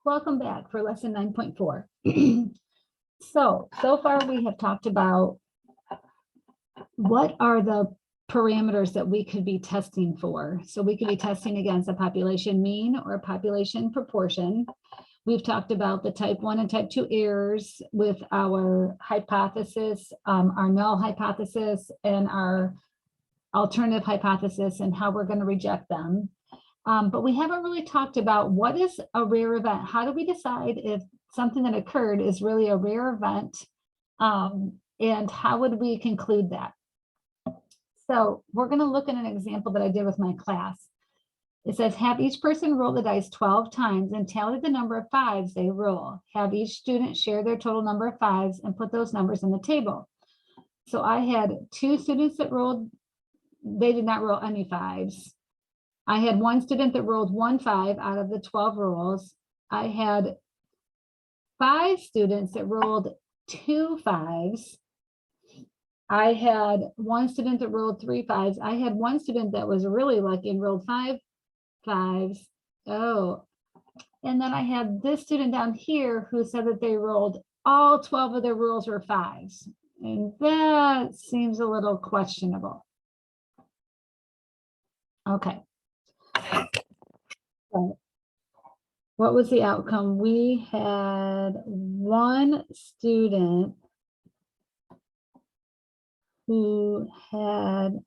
Welcome back for lesson 9.4. So far we have talked about what are the parameters that we could be testing for. So we could be testing against a population mean or population proportion. We've talked about the type 1 and type 2 errors with our hypothesis, our null hypothesis, and our alternative hypothesis, and how we're going to reject them. But we haven't really talked about what is a rare event. How do we decide if something that occurred is really a rare event? And how would we conclude that? So we're going to look at an example that I did with my class. It says, have each person roll the dice 12 times and tally the number of fives they roll. Have each student share their total number of fives and put those numbers in the table. So I had 2 students that rolled, they did not roll any fives. I had 1 student that rolled 1 5 out of the 12 rolls. I had 5 students that rolled 2 5s. I had 1 student that rolled 3 5s. I had 1 student that was really lucky and rolled 5 5s. Oh, and then I had this student down here who said that they rolled all 12 of their rolls were 5s. And that seems a little questionable. Okay. So what was the outcome? We had 1 student who had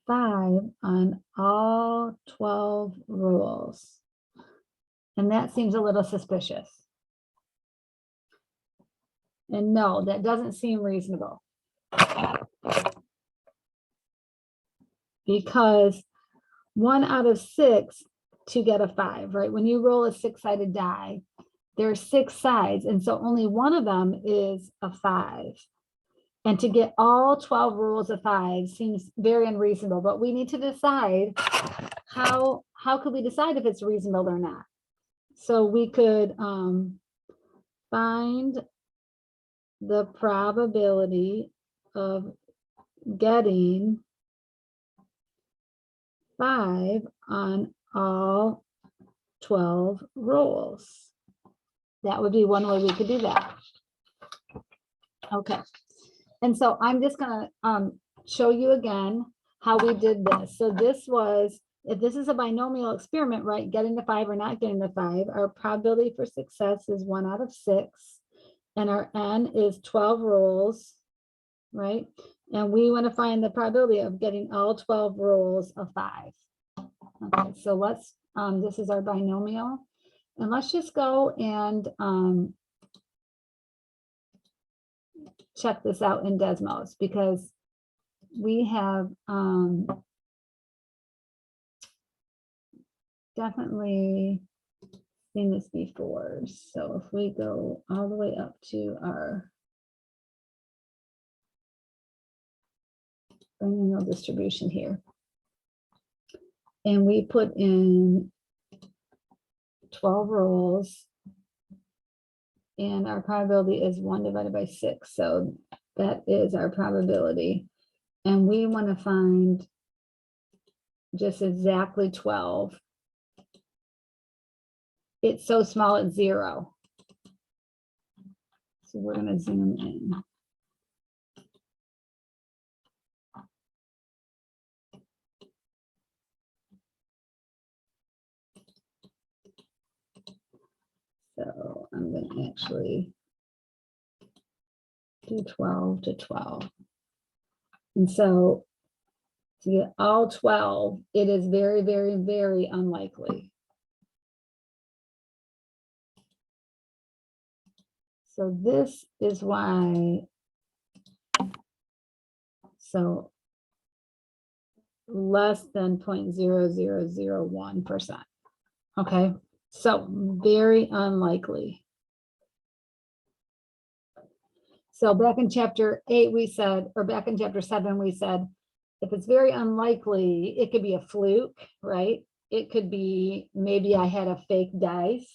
5 on all 12 rolls. And that seems a little suspicious. And no, that doesn't seem reasonable. Because 1 out of 6 to get a 5, right? When you roll a 6-sided die, there are 6 sides, and so only one of them is a 5. And to get all 12 rolls of 5 seems very unreasonable, but we need to decide how could we decide if it's reasonable or not. So we could find the probability of getting 5 on all 12 rolls. That would be one way we could do that. Okay. And so I'm just going to show you again how we did this. So this was, if this is a binomial experiment, right, getting the 5 or not getting the 5, our probability for success is 1 out of 6. And our N is 12 rolls, right? And we want to find the probability of getting all 12 rolls of 5. Okay, so let's, this is our binomial. And let's just go and check this out in Desmos, because we have definitely seen this before. So if we go all the way up to our binomial distribution here, and we put in 12 rolls, and our probability is 1 divided by 6. So that is our probability. And we want to find just exactly 12. It's so small, it's 0. So we're going to zoom in. So I'm going to actually do 12 to 12. And so to get all 12, it is very, very, very unlikely. So this is why, so less than 0.0001%. Okay. So very unlikely. So back in chapter 8, we said, or back in chapter 7, we said, if it's very unlikely, it could be a fluke, right? It could be, maybe I had a fake dice.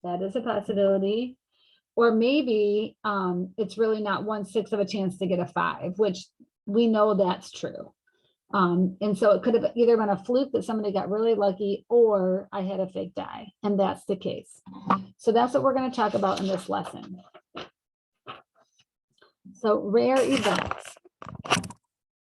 That is a possibility. Or maybe it's really not 1/6 of a chance to get a 5, which we know that's true. And so it could have either been a fluke that somebody got really lucky, or I had a fake die, and that's the case. So that's what we're going to talk about in this lesson. So rare events.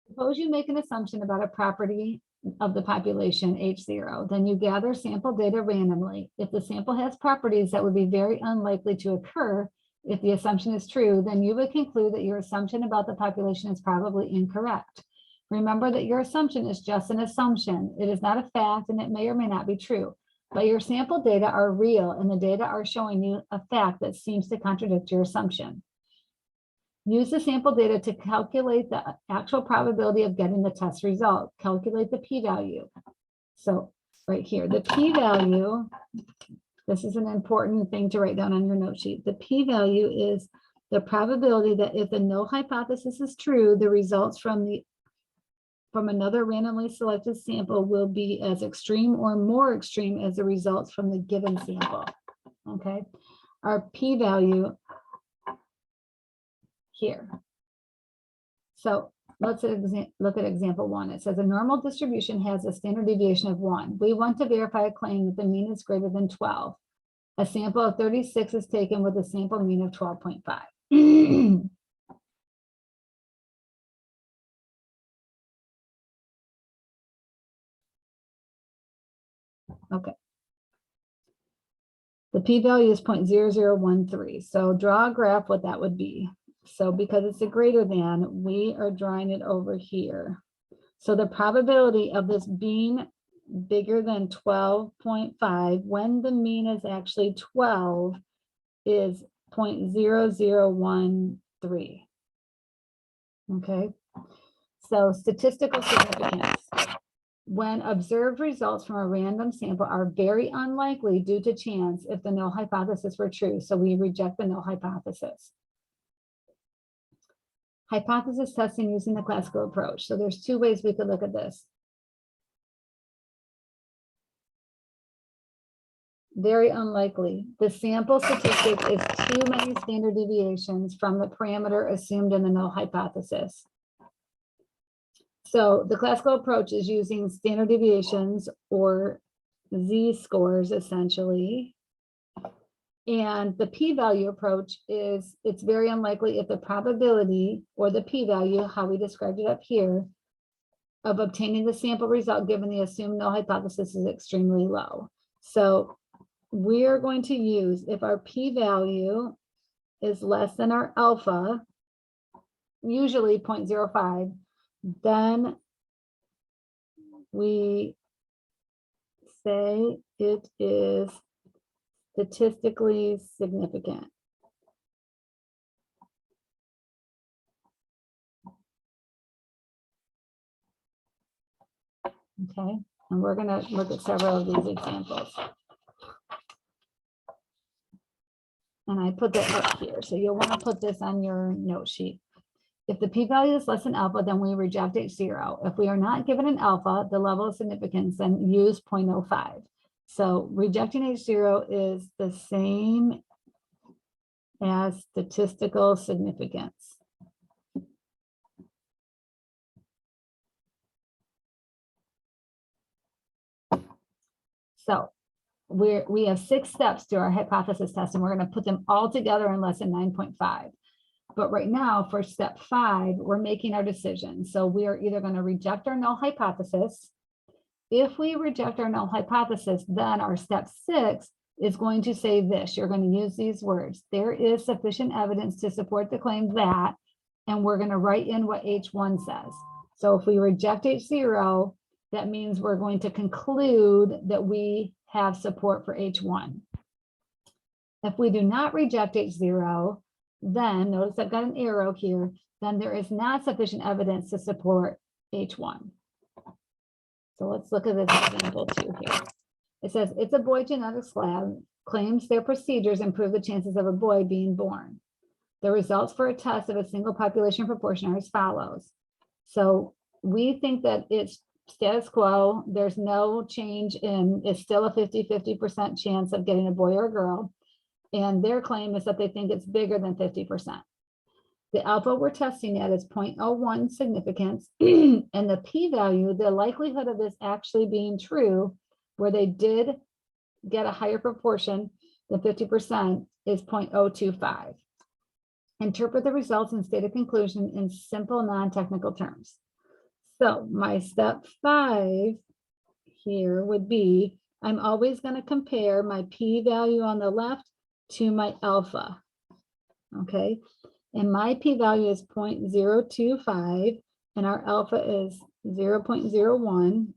Suppose you make an assumption about a property of the population H0, then you gather sample data randomly. If the sample has properties that would be very unlikely to occur if the assumption is true, then you would conclude that your assumption about the population is probably incorrect. Remember that your assumption is just an assumption. It is not a fact, and it may or may not be true. But your sample data are real, and the data are showing you a fact that seems to contradict your assumption. Use the sample data to calculate the actual probability of getting the test result. Calculate the p-value. So right here, the p-value, this is an important thing to write down on your note sheet. The p-value is the probability that if the null hypothesis is true, the results from another randomly selected sample will be as extreme or more extreme as the results from the given sample. Okay, our p-value here. So let's look at example 1. It says a normal distribution has a standard deviation of 1. We want to verify a claim that the mean is greater than 12. A sample of 36 is taken with a sample mean of 12.5. Okay. The p-value is 0.0013. So draw a graph what that would be. So because it's a greater than, we are drawing it over here. So the probability of this being bigger than 12.5 when the mean is actually 12 is 0.0013. Okay. So statistical significance. When observed results from a random sample are very unlikely due to chance if the null hypothesis were true. So we reject the null hypothesis. Hypothesis testing using the classical approach. So there's two ways we could look at this. Very unlikely. The sample statistic is too many standard deviations from the parameter assumed in the null hypothesis. So the classical approach is using standard deviations or z-scores essentially. And the p-value approach is, it's very unlikely if the probability or the p-value, how we described it up here, of obtaining the sample result given the assumed null hypothesis is extremely low. So we're going to use, if our p-value is less than our alpha, usually 0.05, then we say it is statistically significant. Okay, and we're going to look at several of these examples. And I put that up here, so you'll want to put this on your note sheet. If the p-value is less than alpha, then we reject H0. If we are not given an alpha, the level of significance, then use 0.05. So rejecting H0 is the same as statistical significance. So we have 6 steps to our hypothesis test, and we're going to put them all together in lesson 9.5. But right now, for step 5, we're making our decision. So we are either going to reject our null hypothesis. If we reject our null hypothesis, then our step 6 is going to say this. You're going to use these words. There is sufficient evidence to support the claim that, and we're going to write in what H1 says. So if we reject H0, that means we're going to conclude that we have support for H1. If we do not reject H0, then notice I've got an arrow here, then there is not sufficient evidence to support H1. So let's look at this example 2 here. It says, it's a boy genetics lab claims their procedures improve the chances of a boy being born. The results for a test of a single population proportion are as follows. So we think that it's status quo. There's no change in, it's still a 50-50% chance of getting a boy or a girl. And their claim is that they think it's bigger than 50%. The alpha we're testing at is 0.01 significance, and the p-value, the likelihood of this actually being true, where they did get a higher proportion than 50%, is 0.025. Interpret the results and state a conclusion in simple, non-technical terms. So my step 5 here would be, I'm always going to compare my p-value on the left to my alpha. Okay, and my p-value is 0.025 and our alpha is 0.01,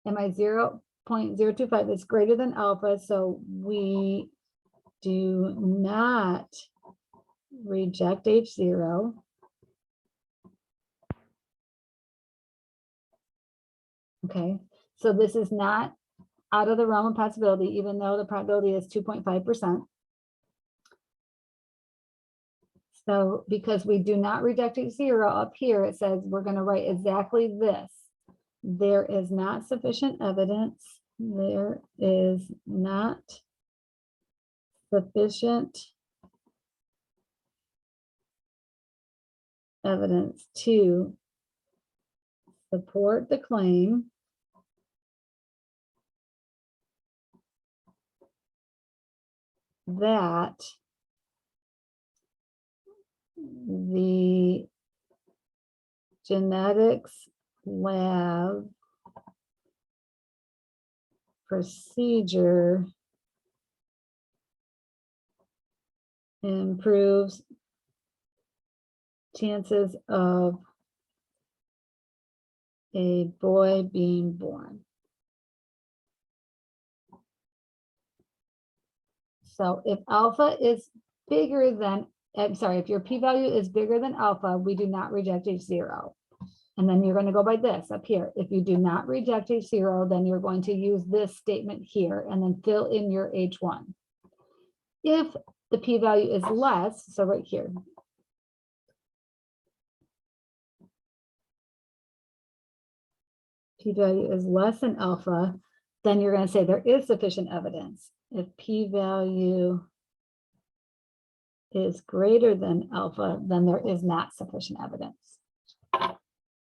and my 0.025 is greater than alpha, so we do not reject H0. Okay, so this is not out of the realm of possibility, even though the probability is 2.5%. So because we do not reject H0 up here, it says we're going to write exactly this. There is not sufficient evidence. There is not sufficient evidence to support the claim that the genetics lab procedure improves chances of a boy being born. So if alpha is bigger than, I'm sorry, if your p-value is bigger than alpha, we do not reject H0. And then you're going to go by this up here. If you do not reject H0, then you're going to use this statement here and then fill in your H1. If the p-value is less, so right here, p-value is less than alpha, then you're going to say there is sufficient evidence. If p-value is greater than alpha, then there is not sufficient evidence.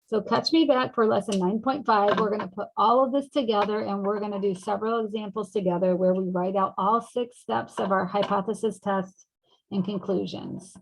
So catch me back for lesson 9.5. We're going to put all of this together and we're going to do several examples together where we write out all 6 steps of our hypothesis test and conclusions.